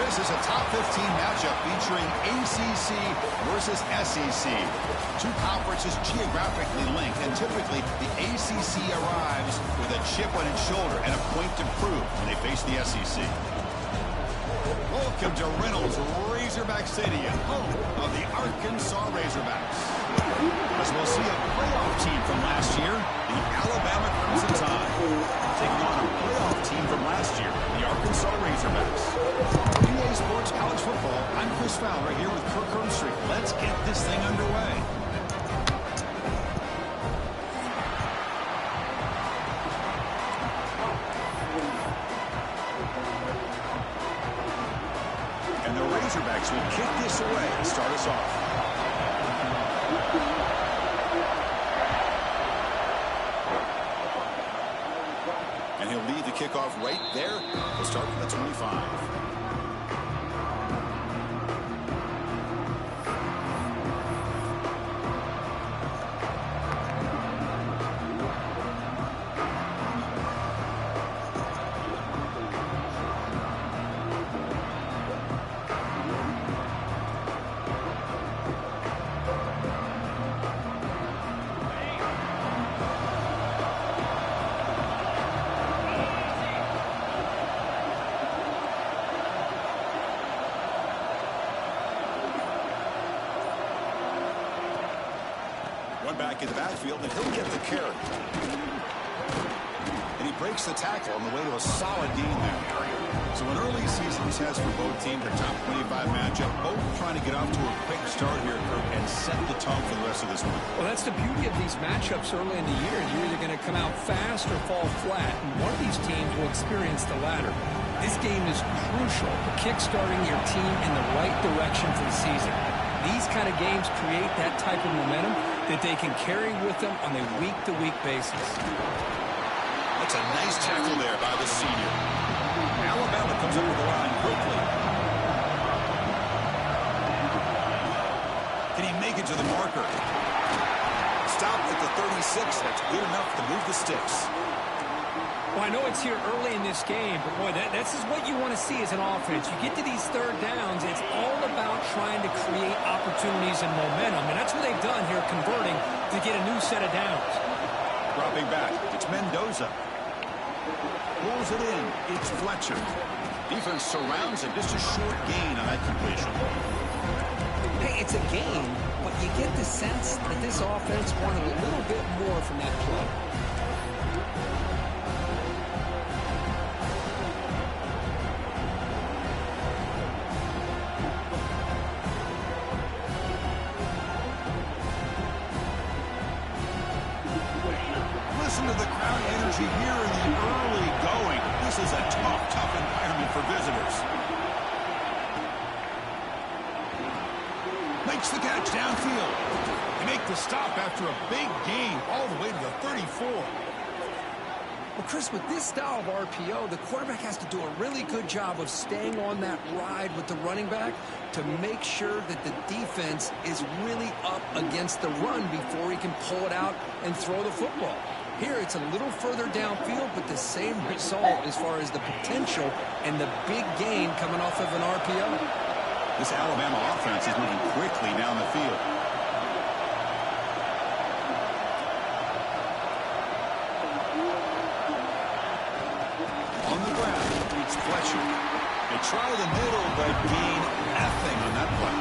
This is a top 15 matchup featuring ACC versus SEC. Two conferences geographically linked, and typically the ACC arrives with a chip on its shoulder and a point to prove when they face the SEC. Welcome to Reynolds Razorback Stadium, home of the Arkansas Razorbacks. As we'll see a playoff team from last year, the Alabama Crimson Tide, taking on a playoff team from last year, the Arkansas Razorbacks. EA Sports College Football, I'm Chris Fowler here with Kirk Herbstreit. Let's get this thing underway. And the Razorbacks will kick this away and start us off. And he'll lead the kickoff right there. We'll start from the 25. Back in the backfield, and he'll get the carry. And he breaks the tackle on the way to a solid gain there. So an early season has for both teams, a top 25 matchup, both trying to get off to a quick start here, Kirk, and set the tone for the rest of this week. Well, that's the beauty of these matchups early in the year. You're either going to come out fast or fall flat, and one of these teams will experience the latter. This game is crucial for kick-starting your team in the right direction for the season. These kind of games create that type of momentum that they can carry with them on a week-to-week basis. That's a nice tackle there by the senior. Alabama comes over the line quickly. Can he make it to the marker? Stopped at the 36. That's good enough to move the sticks. Well, I know it's here early in this game, but boy, this is what you want to see as an offense. You get to these third downs, it's all about trying to create opportunities and momentum, and that's what they've done here, converting to get a new set of downs. Dropping back, it's Mendoza. Pulls it in, it's Fletcher. Defense surrounds him, just a short gain on that completion. Hey, it's a gain, but you get the sense that this offense wanted a little bit more from that play. Listen to the crowd energy here in the early going. This is a tough environment for visitors. Makes the catch downfield. They make the stop after a big gain all the way to the 34. Well, Chris, with this style of RPO, the quarterback has to do a really good job of staying on that ride with the running back to make sure that the defense is really up against the run before he can pull it out and throw the football. Here, it's a little further downfield, but the same result as far as the potential and the big gain coming off of an RPO. This Alabama offense is moving quickly down the field. On the ground, it's Fletcher. They try the middle, but gain nothing on that play.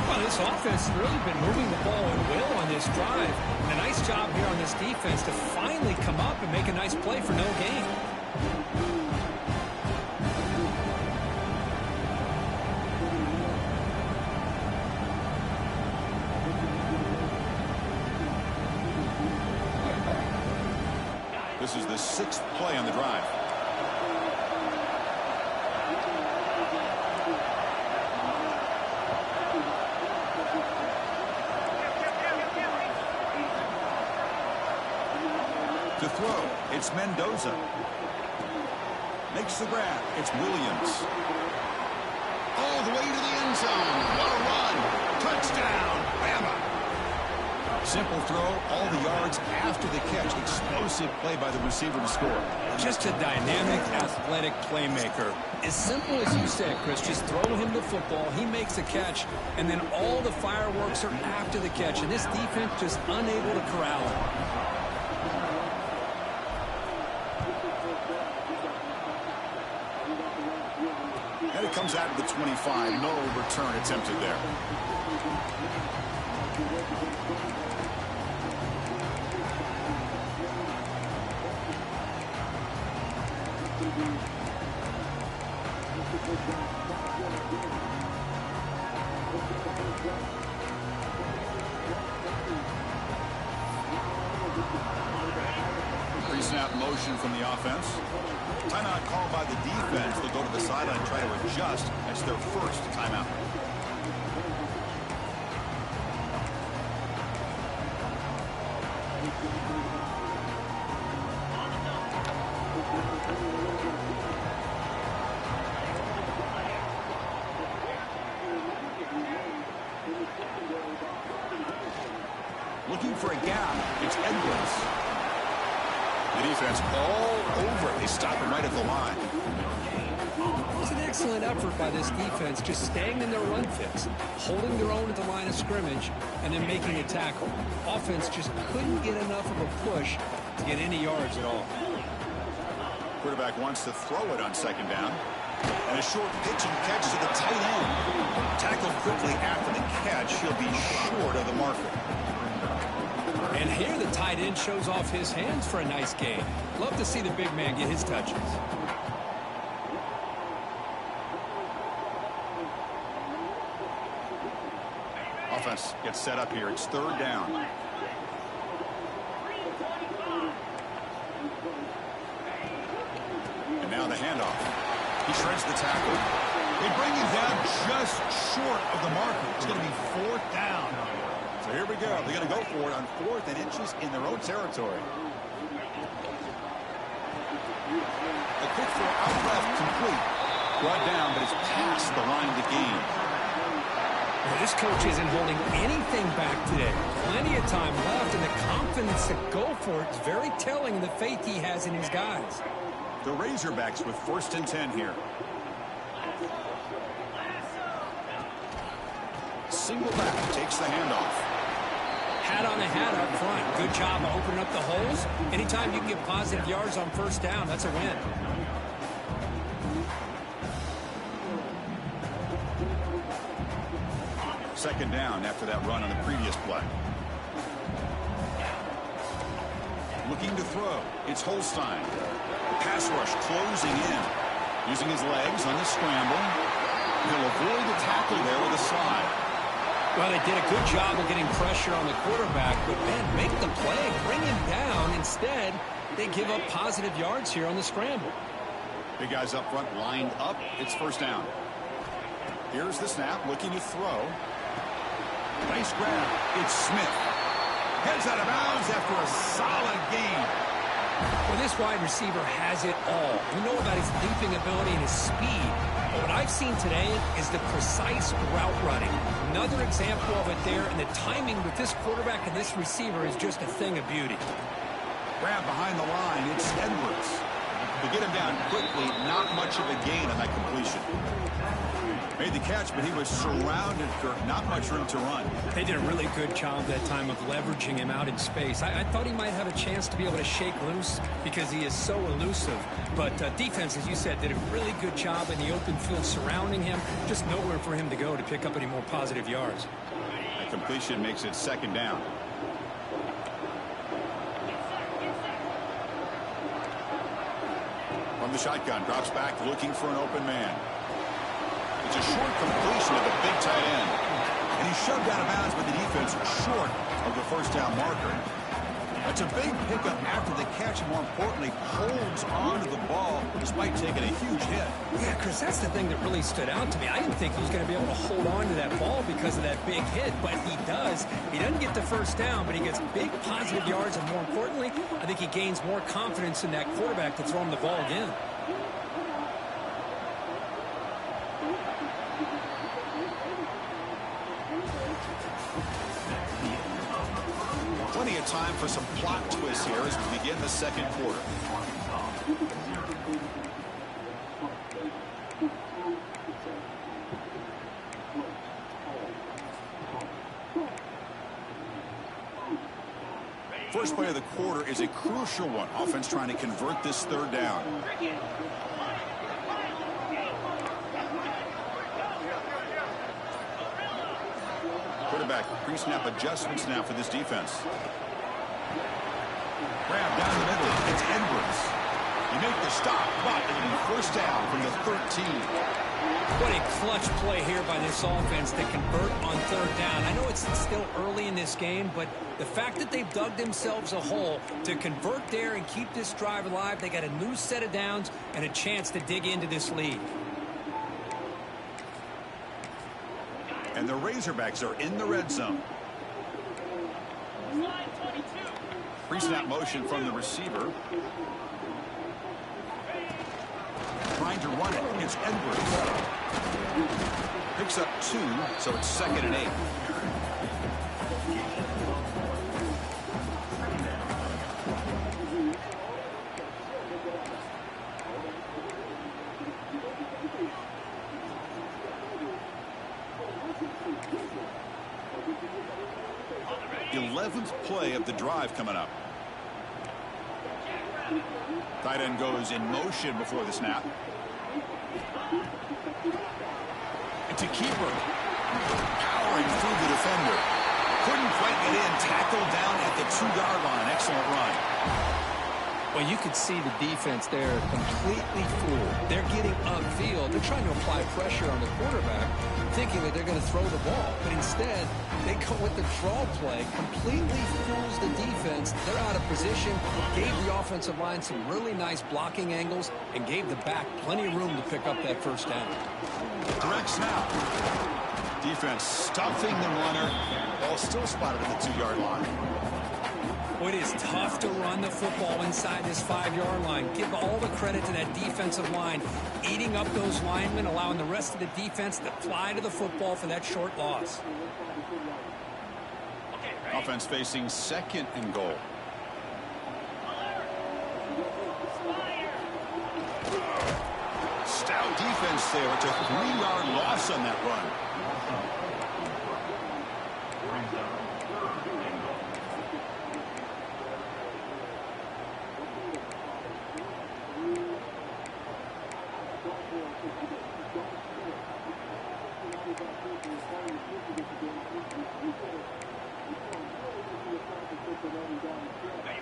Well, this offense has really been moving the ball at will on this drive. And a nice job here on this defense to finally come up and make a nice play for no gain. This is the 6th play on the drive. To throw, it's Mendoza. Makes the grab, it's Williams. All the way to the end zone. What a run. Touchdown, Bama. Simple throw, all the yards after the catch. Explosive play by the receiver to score. Just a dynamic, athletic playmaker. As simple as you said, Chris, just throw him the football, he makes a catch, and then all the fireworks are after the catch, and this defense just unable to corral him. And it comes out of the 25. No return attempted there. Pre-snap motion from the offense. Timeout called by the defense. They'll go to the sideline and try to adjust. That's their first timeout. Looking for a gap. It's Edwards. The defense all over it. They stop him right at the line. It's an excellent effort by this defense, just staying in their run fix, holding their own at the line of scrimmage, and then making a tackle. Offense just couldn't get enough of a push to get any yards at all. Quarterback wants to throw it on second down. And a short pitch and catch to the tight end. Tackled quickly after the catch. He'll be short of the marker. And here the tight end shows off his hands for a nice gain. Love to see the big man get his touches. Offense gets set up here. It's third down. And now the handoff. He shreds the tackle. They bring him down just short of the marker. It's going to be fourth down. So here we go. They're going to go for it on 4th and inches in their own territory. A quick throw out left, complete. Brought down, but it's past the line to gain. Well, this coach isn't holding anything back today. Plenty of time left, and the confidence to go for it is very telling in the faith he has in his guys. The Razorbacks with 1st and 10 here. Single back takes the handoff. Hat on a hat up front. Good job of opening up the holes. Anytime you can get positive yards on first down, that's a win. Second down after that run on the previous play. Looking to throw. It's Holstein. Pass rush closing in. Using his legs on the scramble. He'll avoid the tackle there with a slide. Well, they did a good job of getting pressure on the quarterback, but, man, make the play, bring him down. Instead, they give up positive yards here on the scramble. Big guys up front lined up. It's first down. Here's the snap, looking to throw. Nice grab. It's Smith. Heads out of bounds after a solid gain. Well, this wide receiver has it all. We know about his leaping ability and his speed. But what I've seen today is the precise route running. Another example of it there, and the timing with this quarterback and this receiver is just a thing of beauty. Grab behind the line. It's Edwards. To get him down quickly, not much of a gain on that completion. Made the catch, but he was surrounded for not much room to run. They did a really good job that time of leveraging him out in space. I thought he might have a chance to be able to shake loose because he is so elusive. But defense, as you said, did a really good job in the open field surrounding him. Just nowhere for him to go to pick up any more positive yards. That completion makes it second down. From the shotgun, drops back, looking for an open man. It's a short completion of the big tight end. And he's shoved out of bounds by the defense short of the first down marker. That's a big pickup after the catch, and more importantly, holds on to the ball despite taking a huge hit. Yeah, Chris, that's the thing that really stood out to me. I didn't think he was going to be able to hold on to that ball because of that big hit, but he does. He doesn't get the first down, but he gets big positive yards, and more importantly, I think he gains more confidence in that quarterback to throw him the ball again. time for some plot twists here as we begin the second quarter. First play of the quarter is a crucial one. Offense trying to convert this third down. Quarterback pre-snap adjustments now for this defense. Grab down the middle. It's Edwards. You make the stop, but it'll be first down from the 13. What a clutch play here by this offense to convert on third down. I know it's still early in this game, but the fact that they've dug themselves a hole to convert there and keep this drive alive, they got a new set of downs and a chance to dig into this lead. And the Razorbacks are in the red zone. Pre-snap motion from the receiver. Trying to run it. It's Edwards. Picks up 2, so it's 2nd and 8. The 11th play of the drive coming up. Tight end goes in motion before the snap. It's a keeper. Powering through the defender. Couldn't quite get in. Tackled down at the 2-yard line. Excellent run. Well, you could see the defense there completely fooled. They're getting upfield. They're trying to apply pressure on the quarterback, thinking that they're going to throw the ball. But instead, they go with the draw play, completely fools the defense. They're out of position, gave the offensive line some really nice blocking angles, and gave the back plenty of room to pick up that first down. Direct snap. Defense stuffing the runner. Ball still spotted at the 2-yard line. Well, it is tough to run the football inside this 5-yard line. Give all the credit to that defensive line, eating up those linemen, allowing the rest of the defense to fly to the football for that short loss. Offense facing 2nd and goal. Stout defense there. It's a 3-yard loss on that run.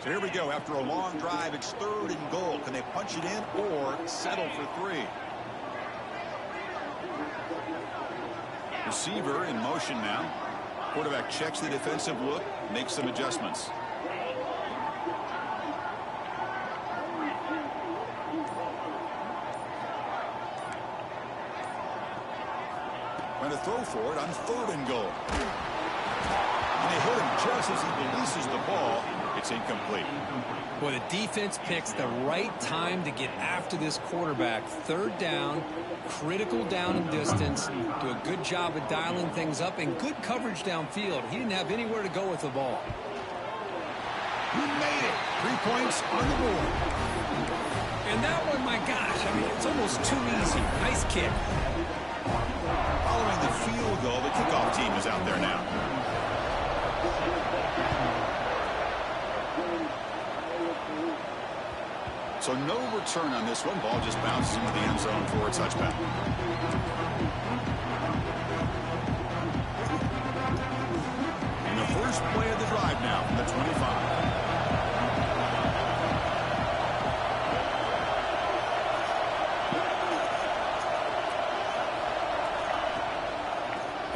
So here we go. After a long drive, it's 3rd and goal. Can they punch it in or settle for 3? Receiver in motion now. Quarterback checks the defensive look, makes some adjustments. Going to throw for it on 3rd and goal. And they hit him just as he releases the ball. It's incomplete. Well, the defense picks the right time to get after this quarterback. 3rd down, critical down and distance. Do a good job of dialing things up and good coverage downfield. He didn't have anywhere to go with the ball. He made it. 3 points on the board. And that one, my gosh, I mean, it's almost too easy. Nice kick. Following the field goal, the kickoff team is out there now. So no return on this one. Ball just bounces into the end zone for a touchback. And the first play of the drive now from the 25.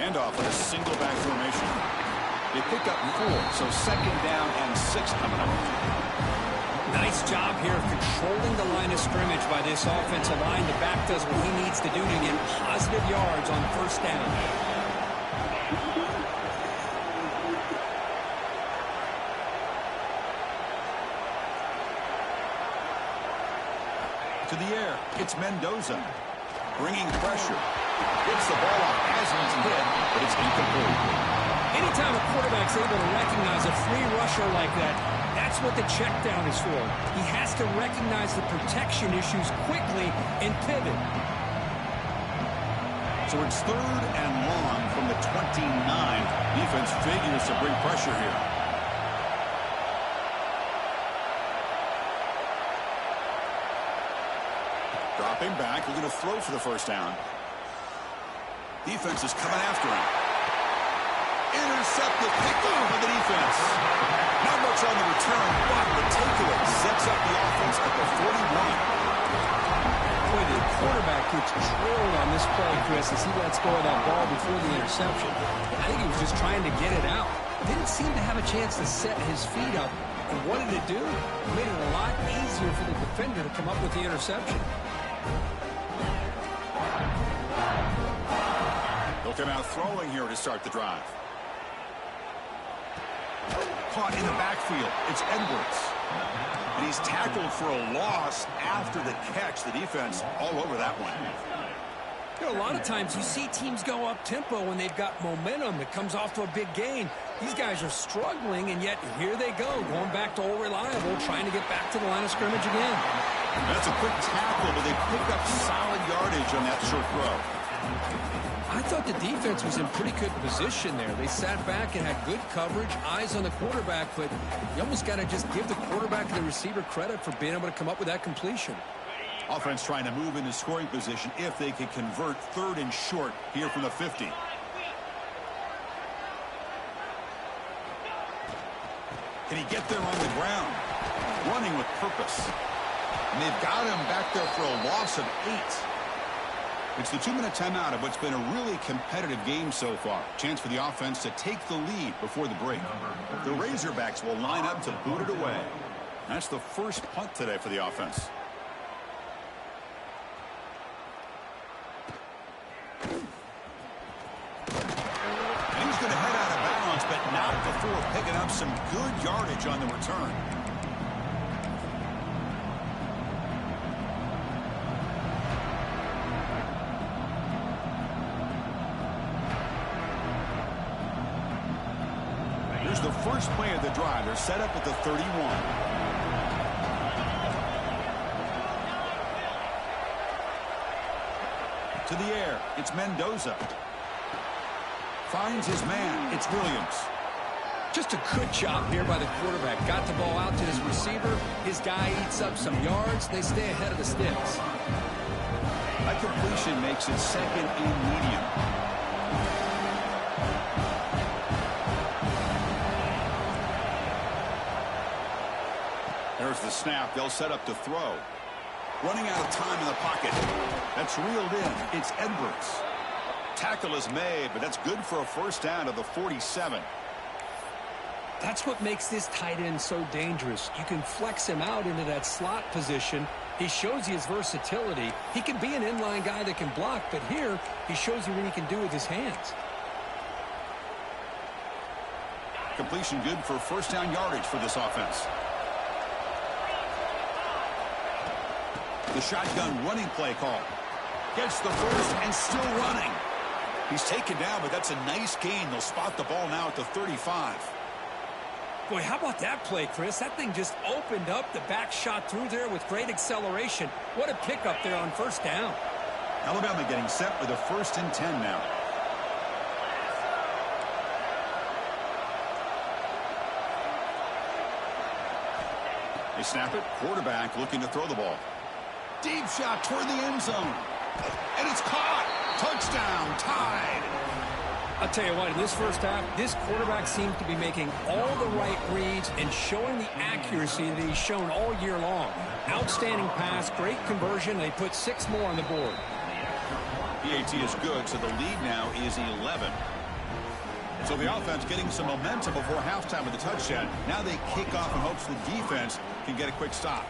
Handoff with a single back formation. They pick up 4, so 2nd down and 6 coming up. Nice job here of controlling the line of scrimmage by this offensive line. The back does what he needs to do to get positive yards on 1st down. To the air, it's Mendoza. Bringing pressure. Gets the ball off Haslam's head, but it's incomplete. Anytime a quarterback's able to recognize a free rusher like that, that's what the check down is for. He has to recognize the protection issues quickly and pivot. So it's 3rd and long from the 29. Defense figures to bring pressure here. Dropping back, looking to throw for the first down. Defense is coming after him. Intercepted, picked off by the defense. Not much on the return, but the takeaway sets up the offense at the 41. Boy, the quarterback gets drilled on this play, Chris, as he lets go of that ball before the interception. I think he was just trying to get it out. Didn't seem to have a chance to set his feet up. And what did it do? It made it a lot easier for the defender to come up with the interception. They'll come out throwing here to start the drive. Caught in the backfield. It's Edwards. And he's tackled for a loss after the catch. The defense all over that one. You know, a lot of times you see teams go up-tempo when they've got momentum that comes off to a big gain. These guys are struggling, and yet here they go, going back to old reliable, trying to get back to the line of scrimmage again. That's a quick tackle, but they pick up solid yardage on that short throw. I thought the defense was in pretty good position there. They sat back and had good coverage, eyes on the quarterback, but you almost got to just give the quarterback and the receiver credit for being able to come up with that completion. Offense trying to move into scoring position if they can convert 3rd and short here from the 50. Can he get there on the ground? Running with purpose. And they've got him back there for a loss of 8. It's the 2-minute timeout of what's been a really competitive game so far. Chance for the offense to take the lead before the break. The Razorbacks will line up to boot it away. That's the first punt today for the offense. And he's going to head out of bounds, but not before picking up some good yardage on the return. Here's the first play of the drive. They're set up at the 31. To the air, it's Mendoza. Finds his man, it's Williams. Just a good job here by the quarterback. Got the ball out to his receiver. His guy eats up some yards. They stay ahead of the sticks. That completion makes it 2nd and medium. There's the snap. They'll set up to throw. Running out of time in the pocket. That's reeled in. It's Edwards. Tackle is made, but that's good for a first down to the 47. That's what makes this tight end so dangerous. You can flex him out into that slot position. He shows you his versatility. He can be an inline guy that can block, but here he shows you what he can do with his hands. Completion good for first down yardage for this offense. The shotgun running play call. Gets the first and still running. He's taken down, but that's a nice gain. They'll spot the ball now at the 35. Boy, how about that play, Chris? That thing just opened up. The back shot through there with great acceleration. What a pickup there on first down. Alabama getting set with a 1st and 10 now. They snap it. Quarterback looking to throw the ball. Deep shot toward the end zone. And it's caught. Touchdown. Tied. I'll tell you what, in this first half, this quarterback seems to be making all the right reads and showing the accuracy that he's shown all year long. Outstanding pass, great conversion. They put 6 more on the board. PAT is good, so the lead now is 11. So the offense getting some momentum before halftime with the touchdown. Now they kick off in hopes the defense can get a quick stop.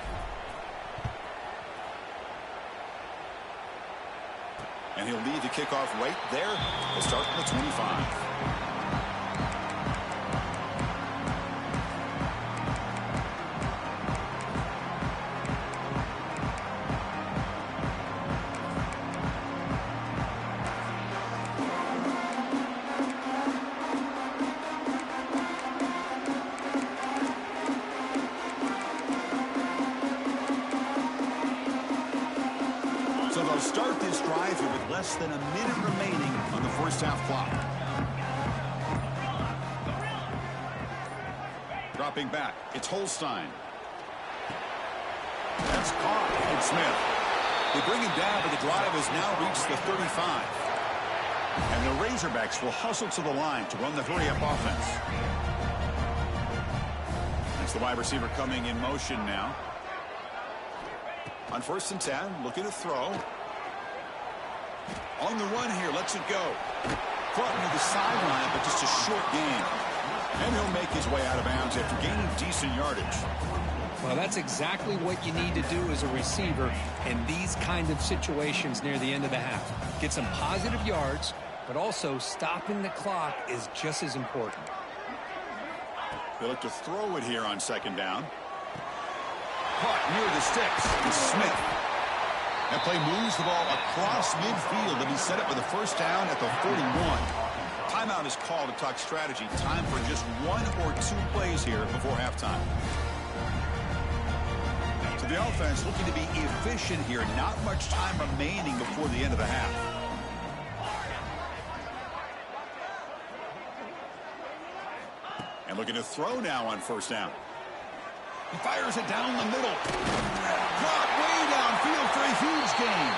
And he'll lead the kickoff right there. We'll start from the 25. So they'll start this drive here with less than a minute remaining on the first half clock. Dropping back, it's Holstein. That's caught. It's Smith. They bring him down, but the drive has now reached the 35. And the Razorbacks will hustle to the line to run the hurry-up offense. That's the wide receiver coming in motion now. On 1st and 10, looking to throw. On the run here, lets it go. Caught near the sideline, but just a short gain. And he'll make his way out of bounds after gaining decent yardage. Well, that's exactly what you need to do as a receiver in these kind of situations near the end of the half. Get some positive yards, but also stopping the clock is just as important. They look to throw it here on 2nd down. Caught near the sticks is Smith. That play moves the ball across midfield to be set up with a 1st down at the 41. Timeout is called to talk strategy. Time for just 1 or 2 plays here before halftime. So the offense looking to be efficient here. Not much time remaining before the end of the half. And looking to throw now on 1st down. He fires it down the middle. Brought way downfield for a huge gain.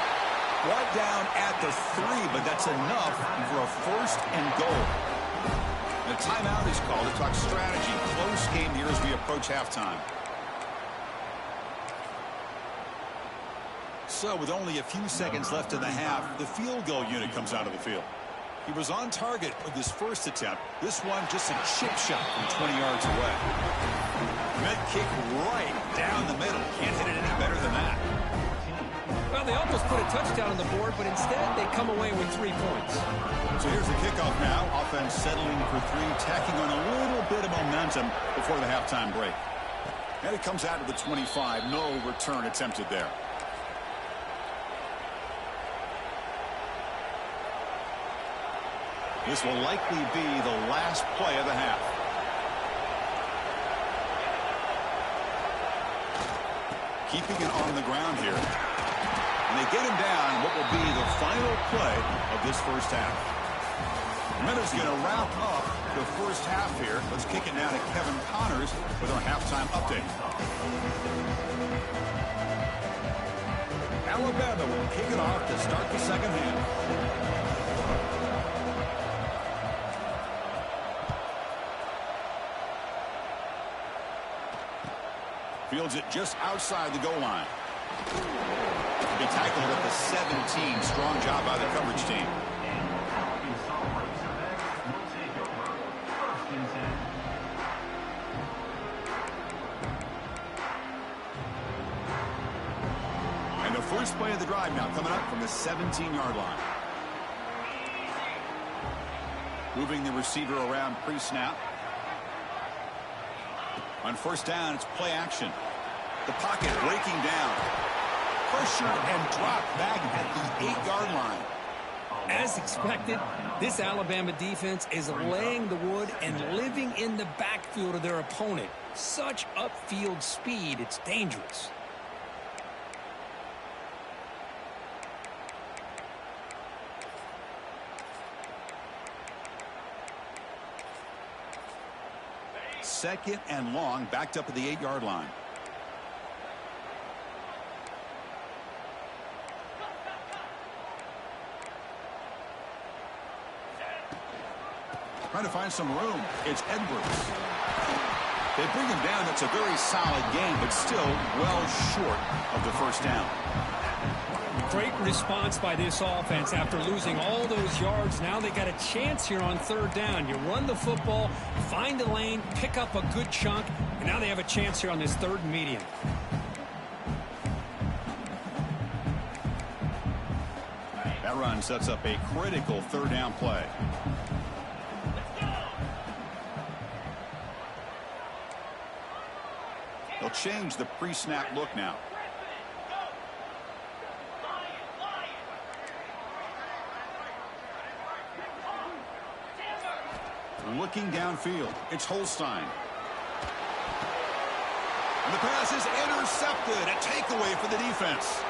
Brought down at the 3, but that's enough for a 1st and goal. The timeout is called to talk strategy. Close game here as we approach halftime. So with only a few seconds left in the half, the field goal unit comes out of the field. He was on target with his 1st attempt. This one just a chip shot from 20 yards away. Mid kick right down the middle. Can't hit it any better than that. Well, they almost put a touchdown on the board, but instead they come away with 3 points. So here's the kickoff now. Offense settling for 3, tacking on a little bit of momentum before the halftime break. And it comes out of the 25. No return attempted there. This will likely be the last play of the half. Keeping it on the ground here. And they get him down what will be the final play of this 1st half. Minutes going to wrap up the 1st half here. Let's kick it now to Kevin Connors with our halftime update. Alabama will kick it off to start the 2nd half. Fields it just outside the goal line. He tackled at the 17. Strong job by the coverage team. And the first play of the drive now coming up from the 17-yard line. Moving the receiver around pre-snap. On 1st down, it's play action. The pocket breaking down. Pressured and dropped back at the 8-yard line. As expected, this Alabama defense is laying the wood and living in the backfield of their opponent. Such upfield speed, it's dangerous. Second and long, backed up at the 8-yard line. Trying to find some room. It's Edwards. They bring him down. That's a very solid game, but still well short of the 1st down. Great response by this offense after losing all those yards. Now they got a chance here on 3rd down. You run the football, find a lane, pick up a good chunk, and now they have a chance here on this 3rd and medium. That run sets up a critical 3rd down play. They'll change the pre-snap look now. Looking downfield, it's Holstein. And the pass is intercepted. A takeaway for the defense.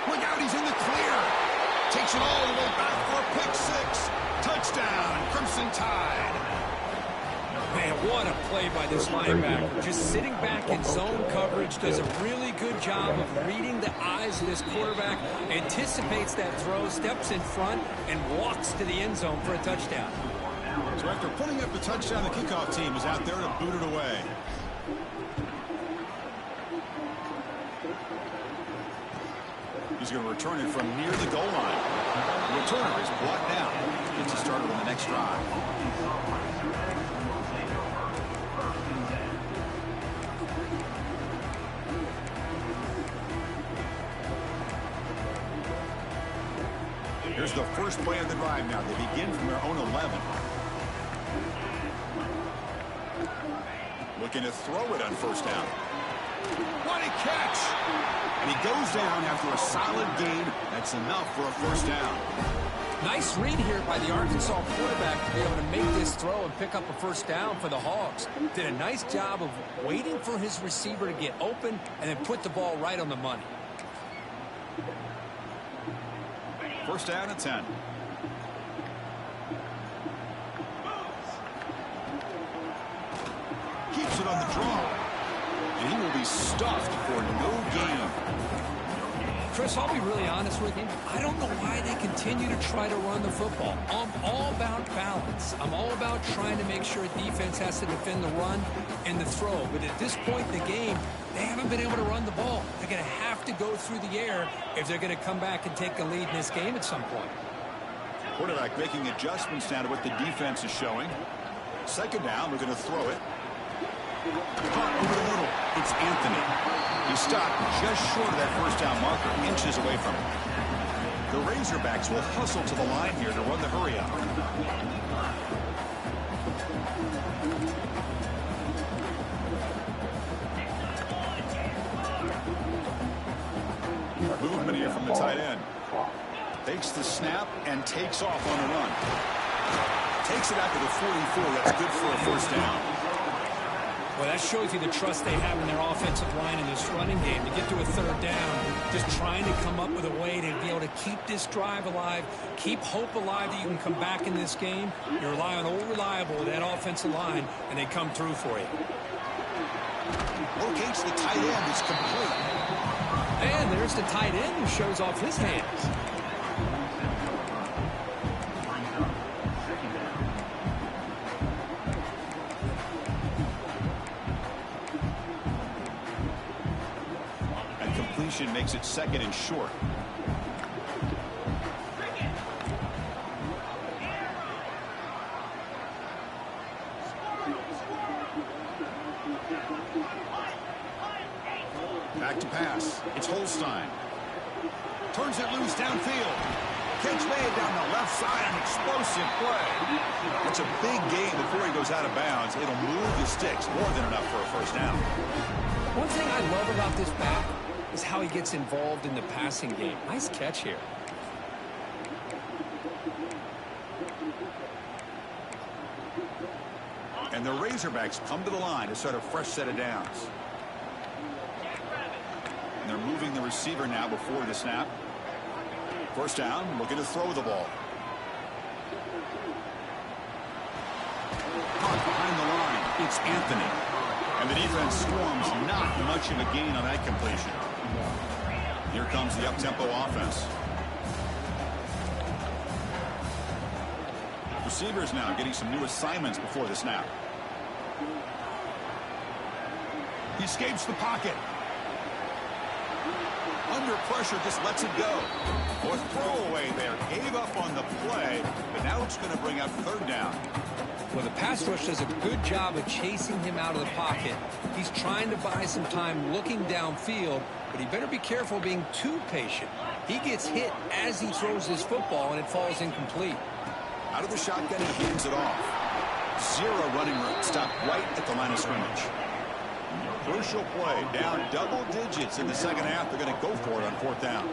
Look out, he's in the clear. Takes it all the way back for a pick six. Touchdown, Crimson Tide. Man, what a play by this linebacker. Just sitting back in zone coverage, does a really good job of reading the eyes of this quarterback, anticipates that throw, steps in front, and walks to the end zone for a touchdown. So after putting up the touchdown, the kickoff team is out there to boot it away. He's going to return it from near the goal line. The returner is blocked out. Gets us started on the next drive. Here's the first play of the drive now. They begin from their own 11. Looking to throw it on first down. What a catch! And he goes down after a solid gain. That's enough for a first down. Nice read here by the Arkansas quarterback to be able to make this throw and pick up a first down for the Hogs. Did a nice job of waiting for his receiver to get open and then put the ball right on the money. First down at 10. Keeps it on the draw. And he will be stuffed for no gain. Chris, I'll be really honest with you. I don't know why they continue to try to run the football. I'm all about balance. I'm all about trying to make sure defense has to defend the run and the throw. But at this point in the game, they haven't been able to run the ball. They're going to have to go through the air if they're going to come back and take a lead in this game at some point. Quarterback making adjustments now to what the defense is showing. Second down, we're going to throw it. Caught over the middle. It's Anthony. He stopped just short of that first down marker, inches away from it. The Razorbacks will hustle to the line here to run the hurry up. Movement here from the tight end. Takes the snap and takes off on a run. Takes it out to the 44. That's good for a first down. Well, that shows you the trust they have in their offensive line in this running game to get to a third down, just trying to come up with a way to be able to keep this drive alive, keep hope alive that you can come back in this game. You rely on Old Reliable, that offensive line, and they come through for you. Locates the tight end. It's complete. And there's the tight end who shows off his hands. Makes it second and short. Back to pass. It's Holstein. Turns it loose downfield. Catch made down the left side. An explosive play. That's a big gain before he goes out of bounds. It'll move the sticks. More than enough for a first down. One thing I love about this back is how he gets involved in the passing game. Nice catch here. And the Razorbacks come to the line to start a fresh set of downs. And they're moving the receiver now before the snap. First down, looking to throw the ball. Caught behind the line. It's Anthony. And the defense swarms. Not much of a gain on that completion. Here comes the up-tempo offense. Receivers now getting some new assignments before the snap. He escapes the pocket. Under pressure, just lets it go. Or throwaway there. Gave up on the play, but now it's going to bring up third down. Well, the pass rush does a good job of chasing him out of the pocket. He's trying to buy some time looking downfield, but he better be careful being too patient. He gets hit as he throws his football, and it falls incomplete. Out of the shotgun, he hands it off. Zero running room. Stopped right at the line of scrimmage. Crucial play. Down double digits in the second half. They're going to go for it on fourth down.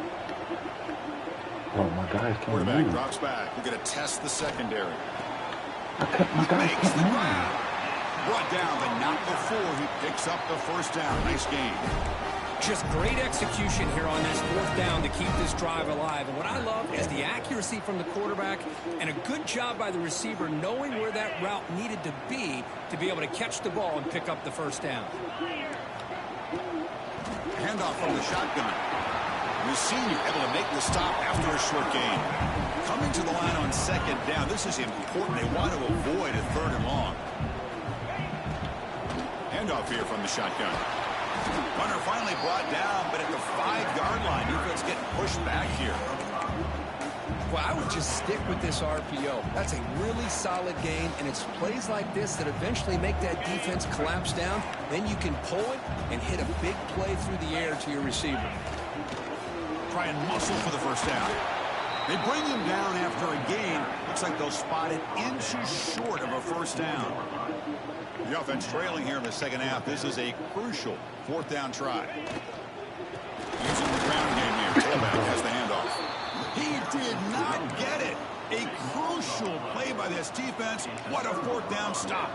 Oh, my guys can't Quarterback move. drops back. We're going to test the secondary. My guys Makes the can't move. grab. Brought down, but not before he picks up the first down. Nice game. Just great execution here on this fourth down down to keep this drive alive. And what I love is the accuracy from the quarterback and a good job by the receiver knowing where that route needed to be able to catch the ball and pick up the first down. Handoff from the shotgun. Receiver able to make the stop after a short gain. Coming to the line on second down. This is important. They want to avoid a third and long. Handoff here from the shotgun. Runner finally brought down, but at the 5-yard line, defense getting pushed back here. Well, I would just stick with this RPO. That's a really solid gain, and it's plays like this that eventually make that defense collapse down. Then you can pull it and hit a big play through the air to your receiver. Try and muscle for the first down. They bring him down after a gain. Looks like they'll spot it inches short of a first down. The offense trailing here in the second half. This is a crucial 4th down try. Using the ground game here. Tailback has the handoff. He did not get it. A crucial play by this defense. What a 4th down stop.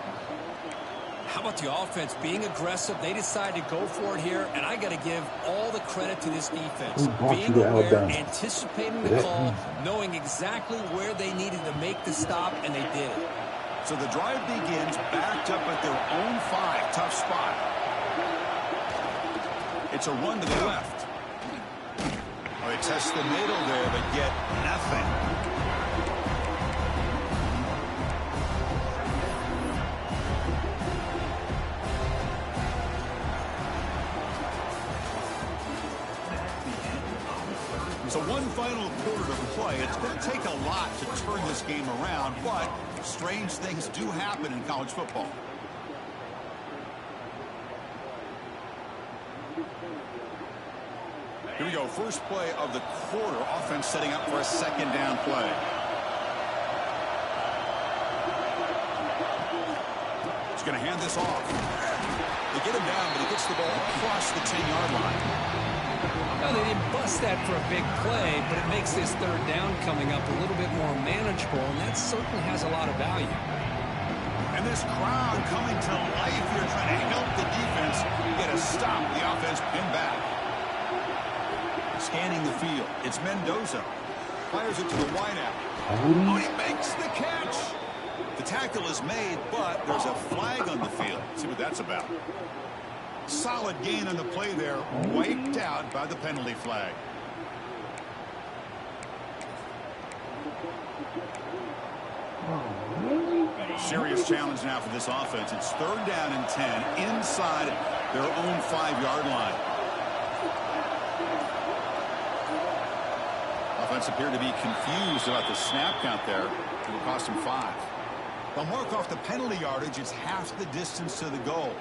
How about the offense being aggressive? They decided to go for it here, and I got to give all the credit to this defense. Being aware, anticipating the call, knowing exactly where they needed to make the stop, and they did it. So the drive begins backed up at their own 5. Tough spot. It's a run to the left. Oh, they test the middle there, but get nothing. So one final quarter to play. It's going to take a lot to turn this game around, but strange things do happen in college football. Here we go. First play of the quarter. Offense setting up for a 2nd down play. He's going to hand this off. They get him down, but he gets the ball across the 10-yard line. Well, they didn't bust that for a big play, but it makes this 3rd down coming up a little bit more manageable, and that certainly has a lot of value. And this crowd coming to life here, trying to help the defense get a stop. The offense pinned back. Scanning the field. It's Mendoza. Fires it to the wideout. Oh, he makes the catch. The tackle is made, but there's a flag on the field. Let's see what that's about. Solid gain on the play there. Wiped out by the penalty flag. Serious challenge now for this offense. It's 3rd down and 10 inside their own 5-yard line. Offense appeared to be confused about the snap count there. It will cost him 5. They'll mark off the penalty yardage. It's half the distance to the goal.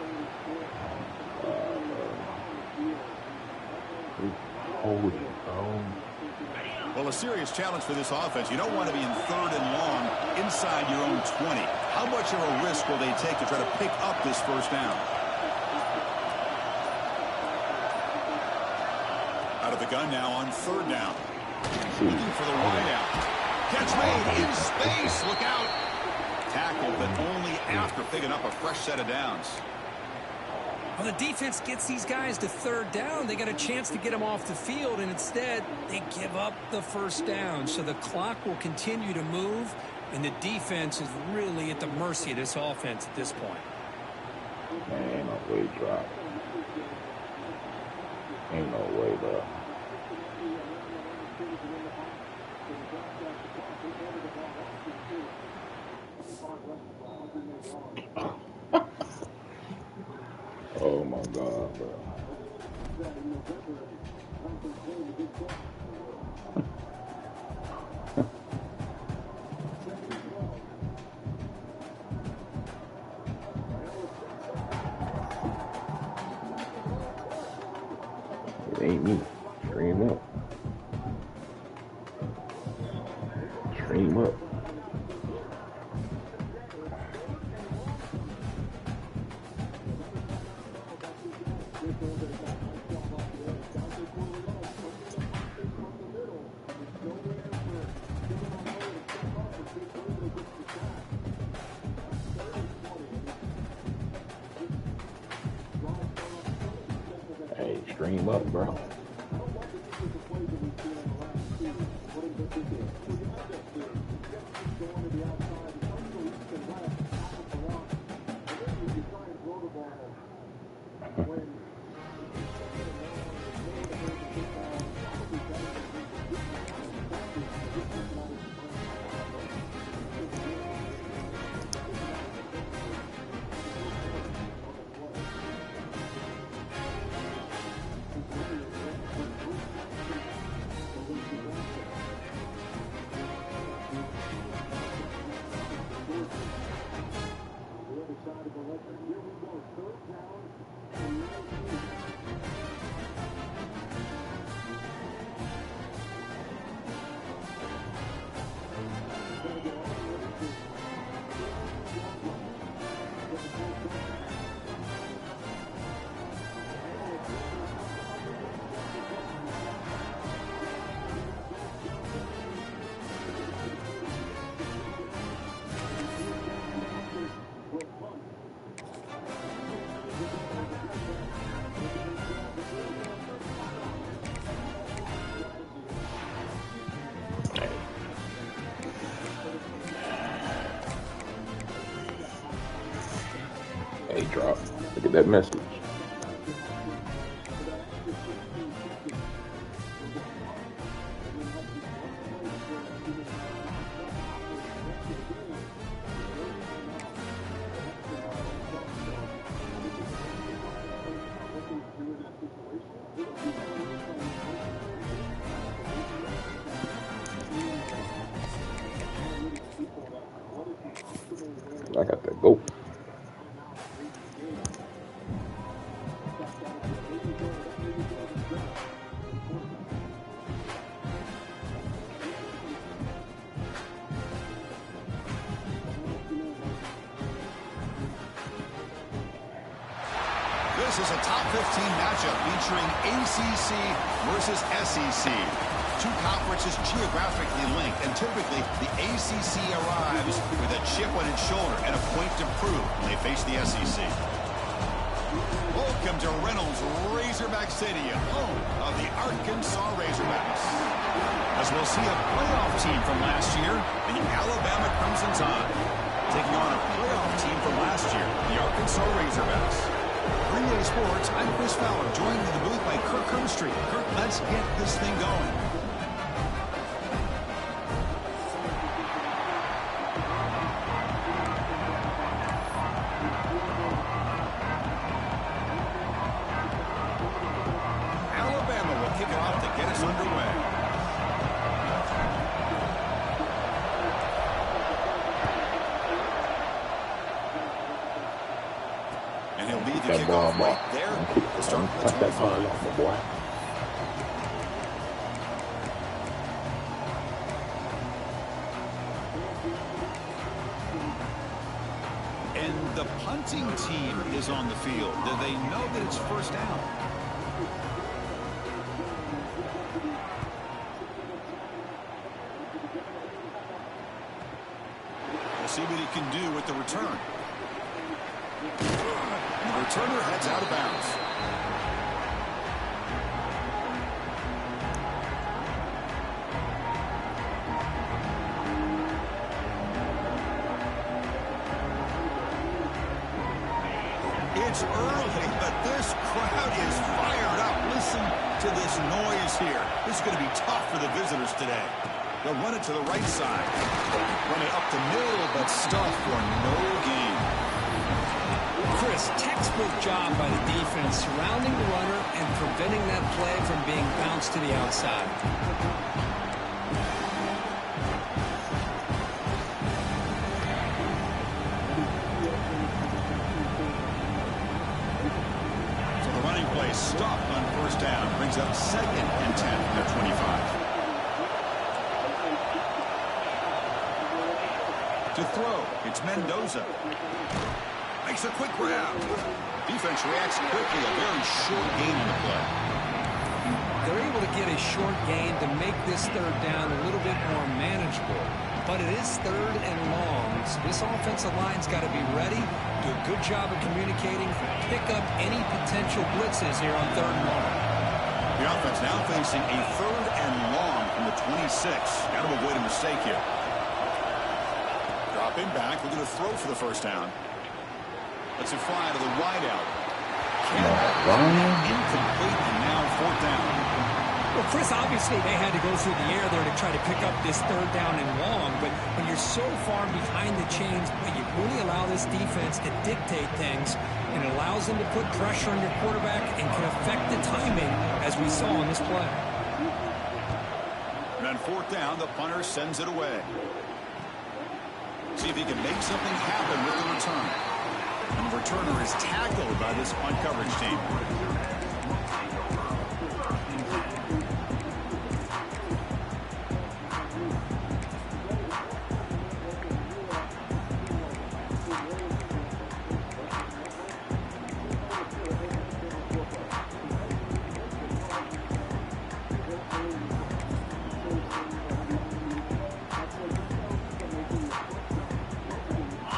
Well, a serious challenge for this offense. You don't want to be in 3rd and long inside your own 20. How much of a risk will they take to try to pick up this first down? Out of the gun now on 3rd down. Looking for the wideout. Catch made in space. Look out. Tackle, but only after picking up a fresh set of downs. Well, the defense gets these guys to 3rd down. They got a chance to get them off the field, and instead they give up the first down. So the clock will continue to move, and the defense is really at the mercy of this offense at this point. Ain't no way drop. Ain't no way, bro. Oh my God, bro. It ain't me. Stream up. Stream up. Hey, stream up, bro. they dropped. Look at that message. I got that go. This is a top 15 matchup featuring ACC versus SEC. Two conferences geographically linked, and typically the ACC arrives with a chip on its shoulder and a point to prove when they face the SEC. Welcome to Reynolds Razorback Stadium, home of the Arkansas Razorbacks. As we'll see a playoff team from last year, the Alabama Crimson Tide, taking on a playoff team from last year, the Arkansas Razorbacks. Green Day Sports, I'm Chris Fowler, joined in the booth by Kirk Herbstreit. Kirk, let's get this thing going. Alabama will kick it off to get us underway. And he'll lead the That ball, kickoff boy. right there. The start of the Touch that ball 25. off, my boy. And the punting team is on the field. Do they know that it's first down? We'll see what he can do with the return. And the returner heads out of bounds. It's early, but this crowd is fired up. Listen to this noise here. This is going to be tough for the visitors today. They'll run it to the right side. Run it up the middle, but stuff for no gain. Chris, textbook job by the defense surrounding the runner and preventing that play from being bounced to the outside. So the running play stopped on first down. Brings up 2nd and 10 from their 25. To throw, it's Mendoza. Makes a quick grab. Defense reacts quickly. A very short gain on the play. They're able to get a short gain to make this third down a little bit more manageable. But it is third and long, so this offensive line's got to be ready, do a good job of communicating, pick up any potential blitzes here on third and long. The offense now facing a third and long from the 26. Got to avoid a mistake here. Dropping back, looking to throw for the first down. Let's it fly to the wideout. Incomplete, and now 4th down. Well, Chris, obviously they had to go through the air there to try to pick up this third down and long, but when you're so far behind the chains, you really allow this defense to dictate things, and it allows them to put pressure on your quarterback and can affect the timing, as we saw on this play. And on 4th down, the punter sends it away. See if he can make something happen with the return. And the returner is tackled by this punt coverage team.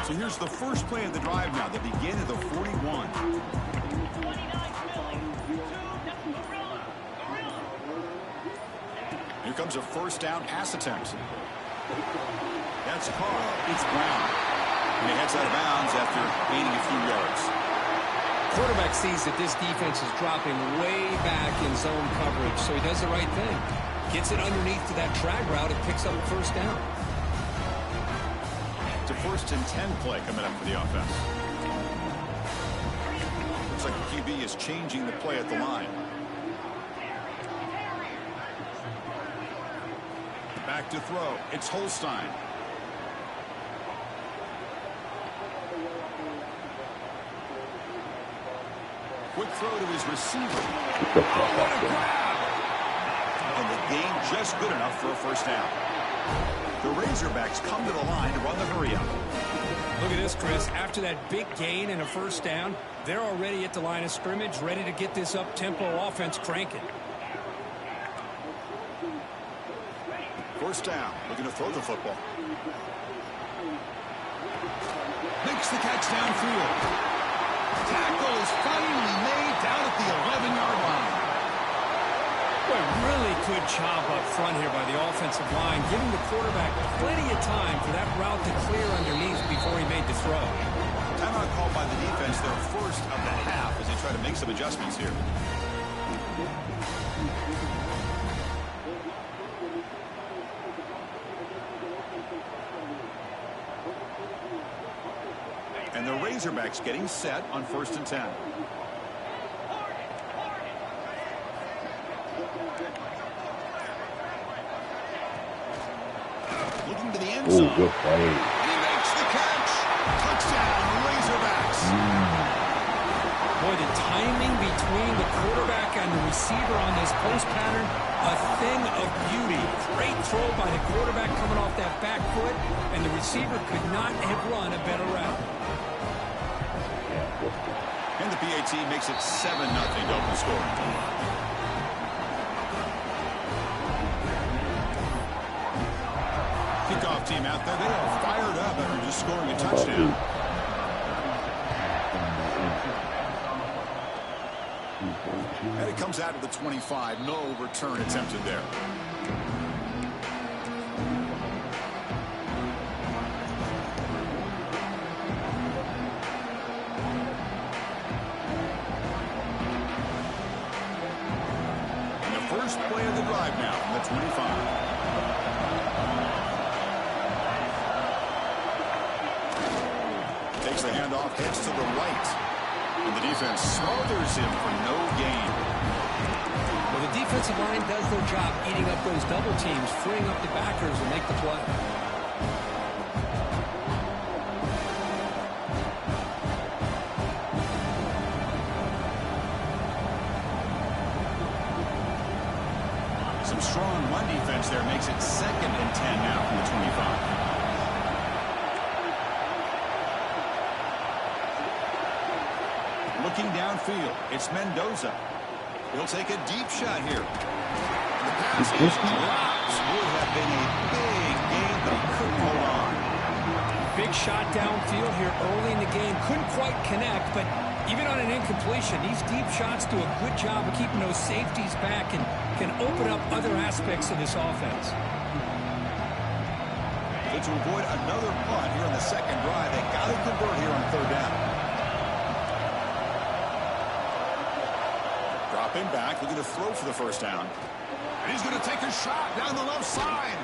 So here's the first play of the drive now. They begin at the 41. Here comes a first down pass attempt. That's Carr. It's Brown. And he heads out of bounds after gaining a few yards. quarterback sees that this defense is dropping way back in zone coverage, so he does the right thing. Gets it underneath to that drag route and picks up a first down. It's a 1st and 10 play coming up for the offense. Looks like the QB is changing the play at the line. Back to throw. It's Holstein. Quick throw to his receiver. Oh, what a grab! And the gain just good enough for a first down. The Razorbacks come to the line to run the hurry up. Look at this, Chris. After that big gain and a first down, they're already at the line of scrimmage, ready to get this up-tempo offense cranking. First down, looking to throw the football. Makes the catch downfield. Tackle is finally made down at the 11-yard line. Boy, really good job up front here by the offensive line, giving the quarterback plenty of time for that route to clear underneath before he made the throw. Timeout called by the defense, their first of the half, as they try to make some adjustments here. And the Razorbacks getting set on 1st and 10. Looking to the end zone. Good play. And he makes the catch. Touchdown, Razorbacks. Boy, the timing between the quarterback and the receiver on this post pattern, a thing of beauty. Great throw by the quarterback coming off that back foot, and the receiver could not have run a better route. And the PAT makes it 7-0 open score. Kickoff team out there. They are fired up after just scoring a touchdown. And it comes out of the 25. No return attempted there. First play of the drive now from the 25. Takes the handoff, heads to the right. And the defense smothers him for no gain. Well, the defensive line does their job eating up those double teams, freeing up the backers and make the play. Strong run defense there makes it 2nd and 10 now from the 25. Looking downfield, it's Mendoza. He'll take a deep shot here. The pass is dropped. Would have been a big game, but he couldn't hold on. Big shot downfield here early in the game. Couldn't quite connect, but even on an incompletion, these deep shots do a good job of keeping those safeties back and can open up other aspects of this offense. So to avoid another punt here on the second drive, they got to convert here on 3rd down. Dropping back, looking to throw for the first down. And he's going to take a shot down the left side.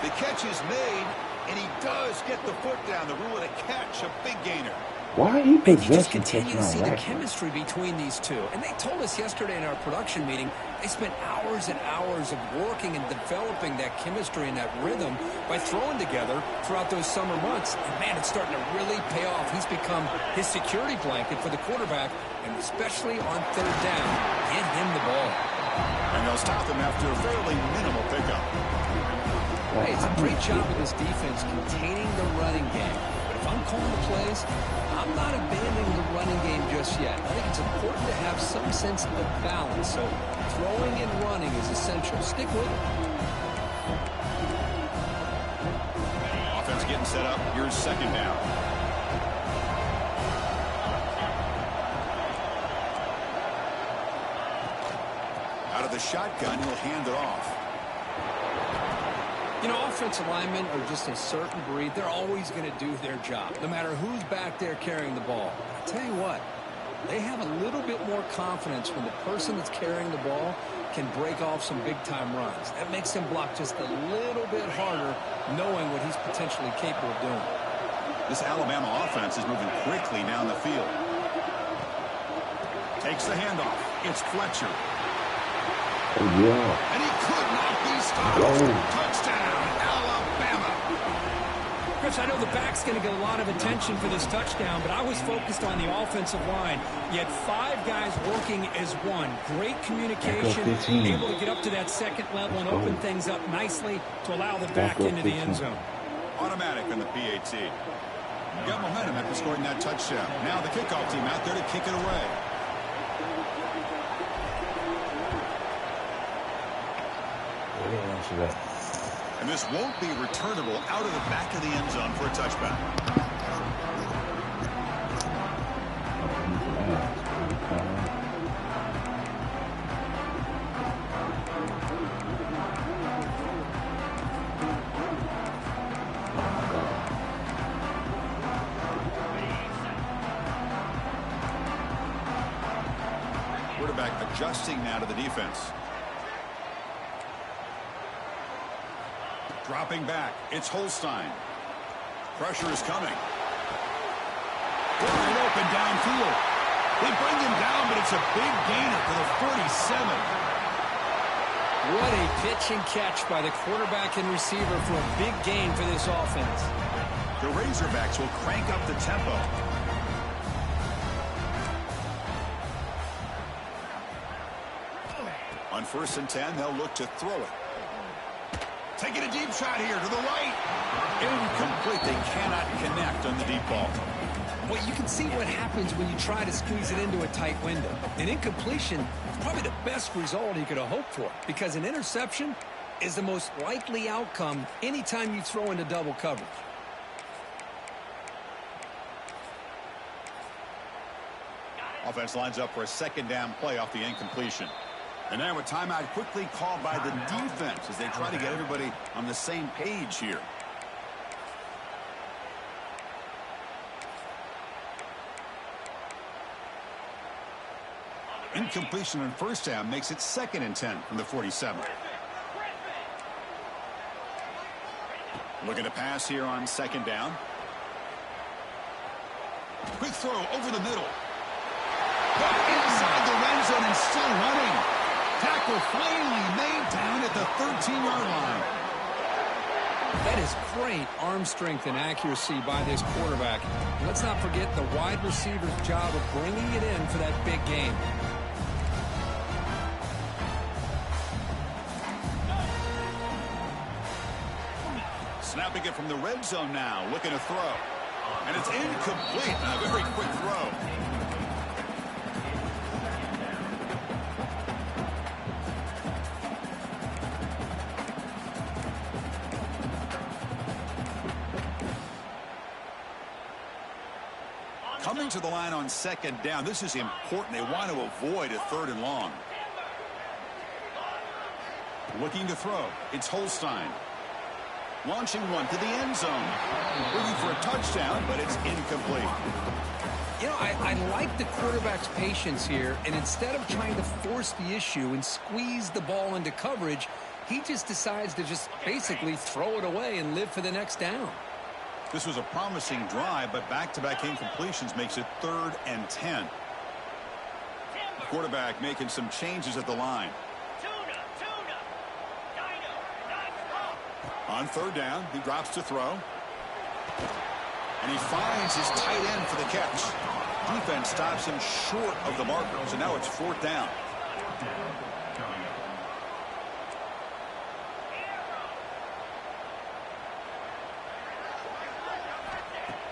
The catch is made, and he does get the foot down. The rule of the catch, a big gainer. Why he You just possessing continue to see touchdown the right? chemistry between these two. And they told us yesterday in our production meeting, they spent hours and hours of working and developing that chemistry and that rhythm by throwing together throughout those summer months. And, man, it's starting to really pay off. He's become his security blanket for the quarterback, and especially on 3rd down, get him the ball. And they'll stop him after a fairly minimal pickup. Hey, it's a great job of this defense containing the running game. But if I'm calling the plays, I'm not abandoning the running game just yet. I think it's important to have some sense of balance. So throwing and running is essential. Stick with it. Offense getting set up. Here's 2nd down. Out of the shotgun, he'll hand it off. You know, offensive linemen are just a certain breed. They're always going to do their job, no matter who's back there carrying the ball. I tell you what, They have a little bit more confidence when the person that's carrying the ball can break off some big-time runs. That makes him block just a little bit harder, knowing what he's potentially capable of doing. This Alabama offense is moving quickly down the field. Takes the handoff. It's Fletcher. Oh, yeah. And he could not be stopped. Whoa. Touchdown, Alabama. Chris, I know the back's going to get a lot of attention for this touchdown, but I was focused on the offensive line. You had 5 guys working as one. Great communication, able to get up to that second level and open things up nicely to allow the back into the end zone. Automatic on the PAT. Got momentum after scoring that touchdown. Now the kickoff team out there to kick it away. And this won't be returnable out of the back of the end zone for a touchback. Quarterback adjusting now to the defense. Dropping back, it's Holstein. Pressure is coming. Wide open downfield. They bring him down, but it's a big gainer for the 47. What a pitch and catch by the quarterback and receiver for a big gain for this offense. The Razorbacks will crank up the tempo. On 1st and 10, they'll look to throw it. Taking a deep shot here to the right. Incomplete. They cannot connect on the deep ball. Well, you can see what happens when you try to squeeze it into a tight window. An incompletion is probably the best result he could have hoped for, because an interception is the most likely outcome anytime you throw into double coverage. Offense lines up for a 2nd down play off the incompletion. And now a timeout quickly called by the defense as they try to get everybody on the same page here. Incompletion on 1st down makes it 2nd and 10 from the 47. Looking to pass here on 2nd down. Quick throw over the middle. But inside the red zone and still running. Tackle finally made down at the 13-yard line. That is great arm strength and accuracy by this quarterback. Let's not forget the wide receiver's job of bringing it in for that big game. Snapping it from the red zone now, looking to throw. And it's incomplete. A very quick throw. Coming to the line on 2nd down. This is important. They want to avoid a 3rd and long. Looking to throw. It's Holstein. Launching one to the end zone. Looking for a touchdown, but it's incomplete. You know, I like the quarterback's patience here, and instead of trying to force the issue and squeeze the ball into coverage, he just decides to just basically throw it away and live for the next down. This was a promising drive, but back-to-back incompletions makes it 3rd and 10. The quarterback making some changes at the line. On 3rd down, he drops to throw. And he finds his tight end for the catch. Defense stops him short of the marker, so now it's 4th down.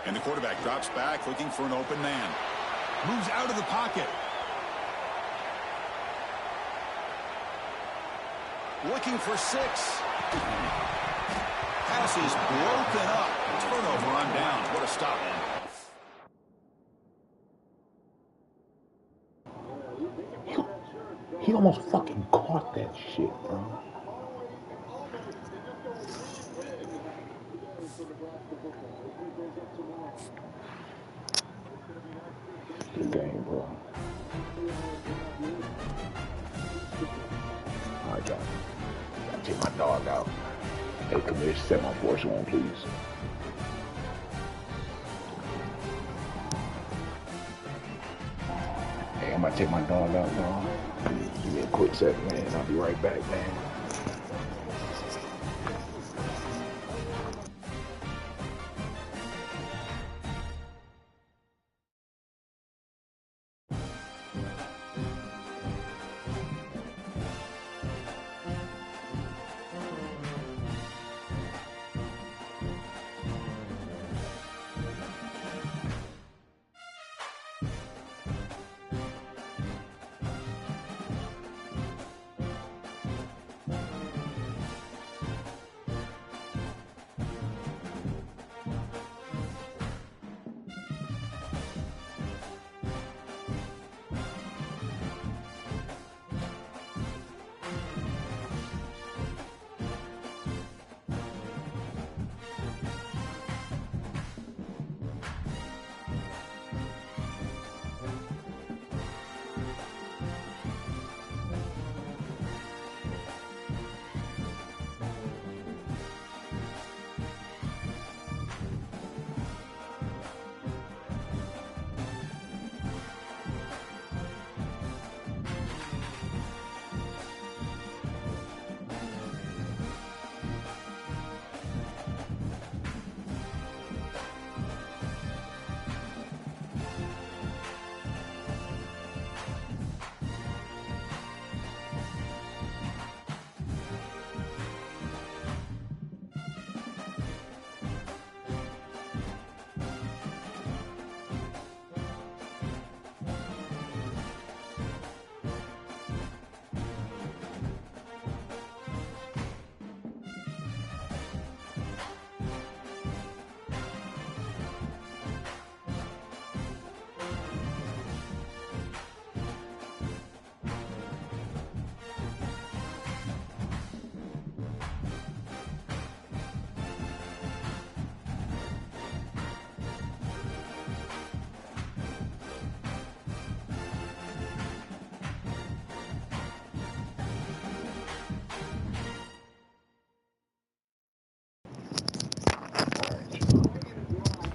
And the quarterback drops back, looking for an open man. Moves out of the pocket. Looking for 6. Pass is broken up. Turnover on downs. What a stop. He almost fucking caught that shit, bro. Good game, bro. All right, y'all. Gotta take my dog out. Hey, commish, set my Porsche on, please. Hey, I'm gonna take my dog out, dog. Give me a quick second, man. I'll be right back, man.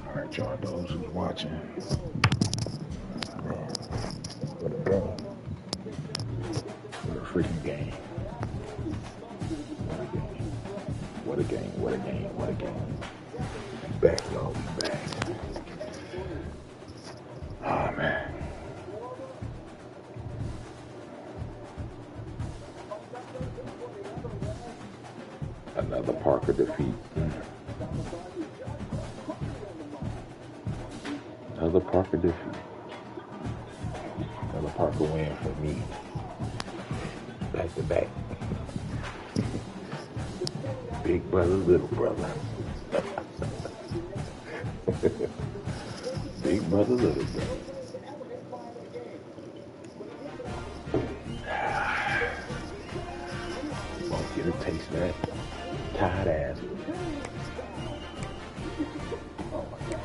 All right, y'all, those who's watching. Man, what a game. What a freaking game. What a game. What a game. What a game. Back, y'all. We back. Oh, man. Another Parker defeat. Another Parker defeat. Another Parker win for me. Back to back. Big brother, little brother. Big brother, little brother. Won't get a taste of that tired ass. Oh my God.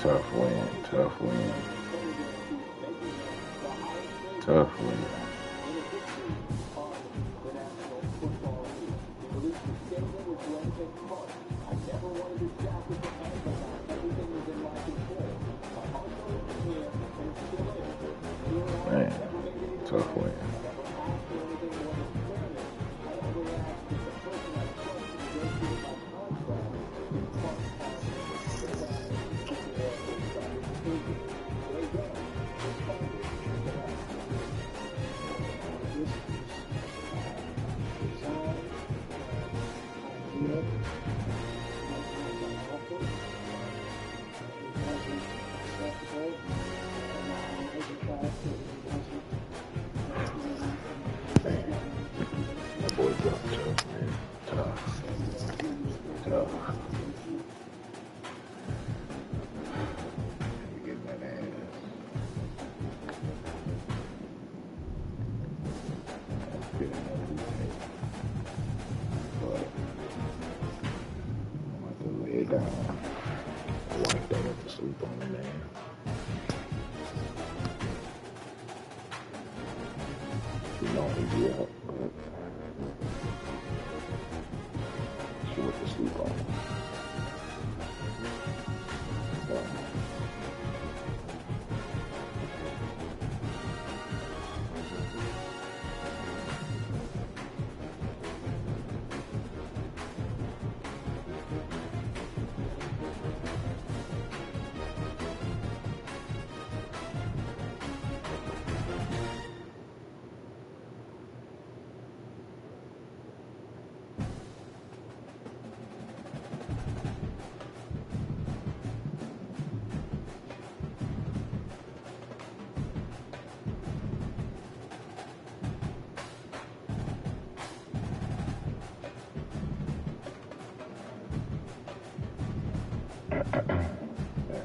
Tough win, tough win. Tough win. Man, tough win. man. You know he'd be up, but she went to sleep on him. So,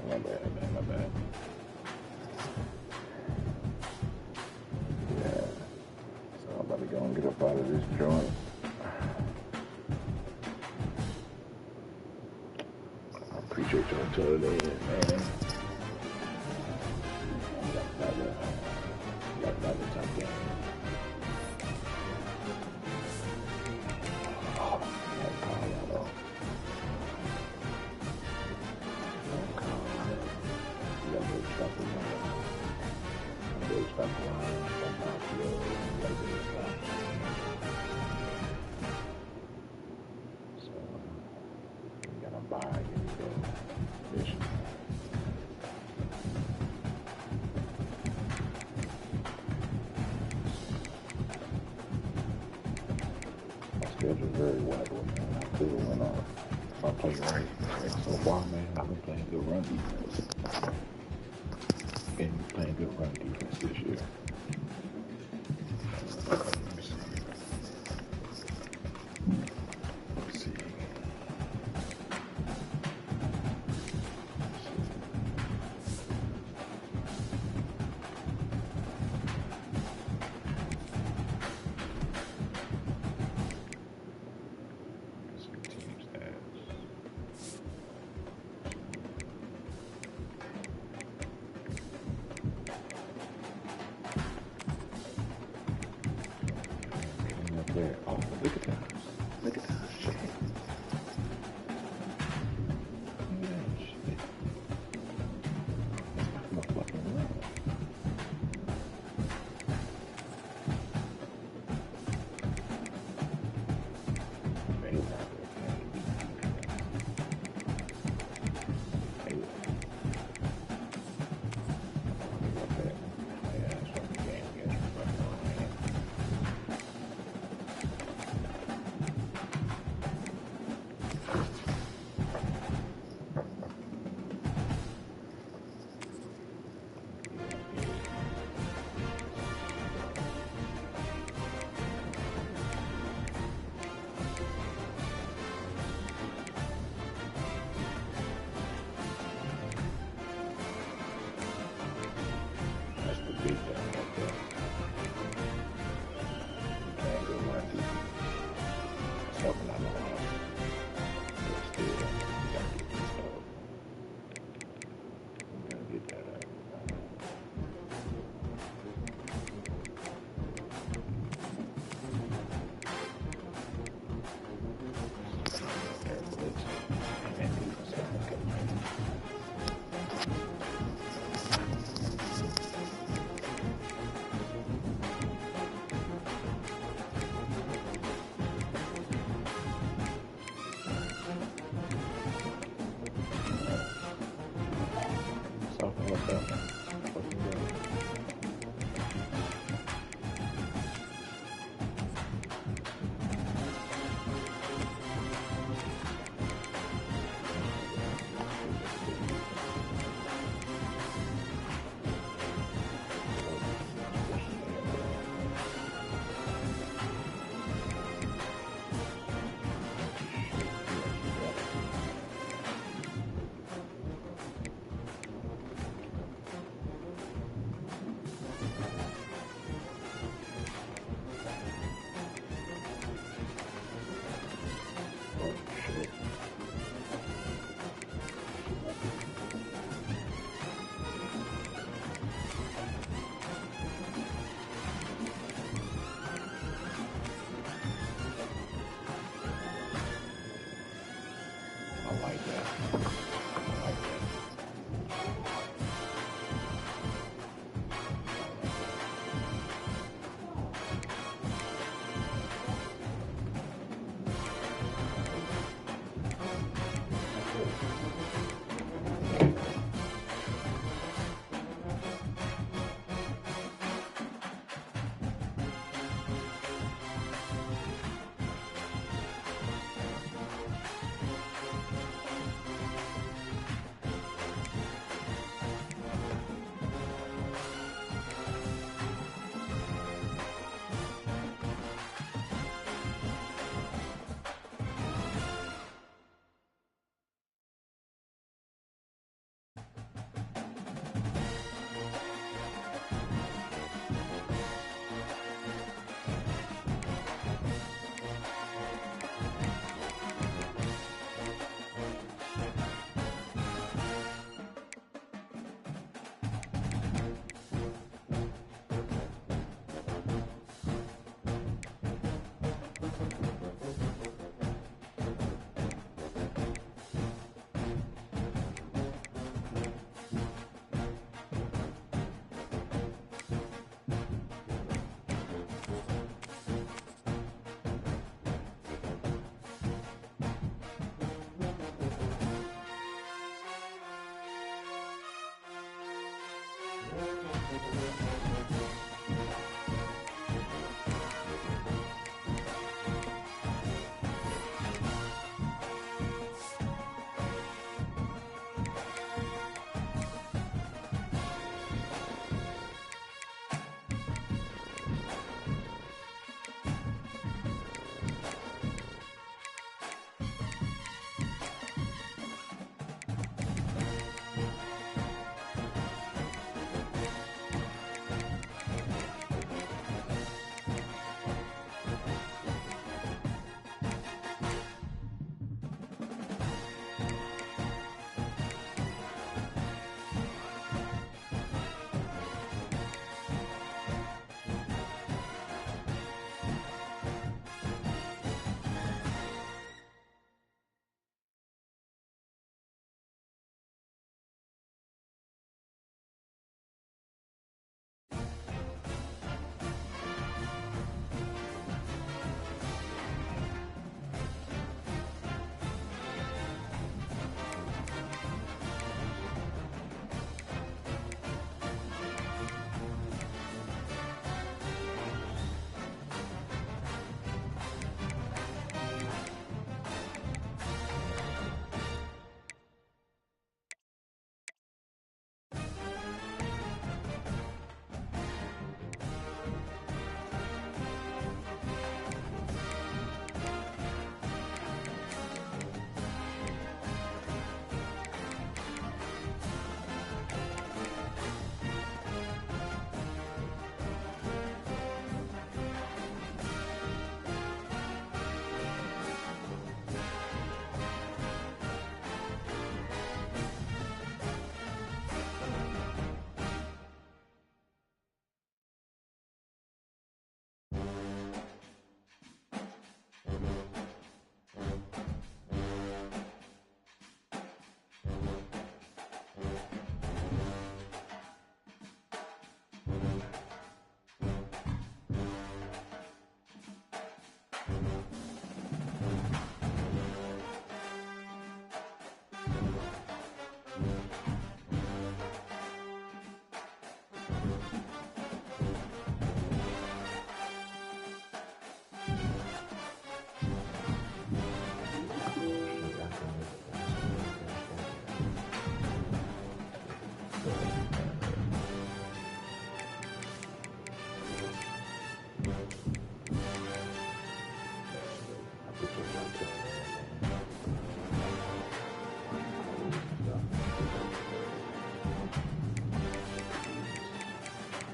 my bad, man, my bad. Yeah. So I'm about to go and get up out of this joint. I appreciate y'all tuning in, man. Got another top game. Oh, man, Colorado. You gotta go stop the line. Go stop the line. Stop the outfield. You gotta go stop. So, you gotta buy and go. Mission. My schedule's very wide open. I could have went off if I played right. So far, man, I've been playing good run defense. Been playing good run defense this year. Let's see. Team stats. Up there. Oh, look at that. Look at that shit. Look at that shit. That's not no fucking run. Hey, that's the big thing right there. You can't go run defense. It's helping out a lot. But still, you gotta get this up. You gotta get that up. South Alabama. Fucking good.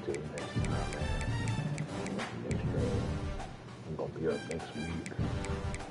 Till next time, man. Next stream. I'm gonna be up next week.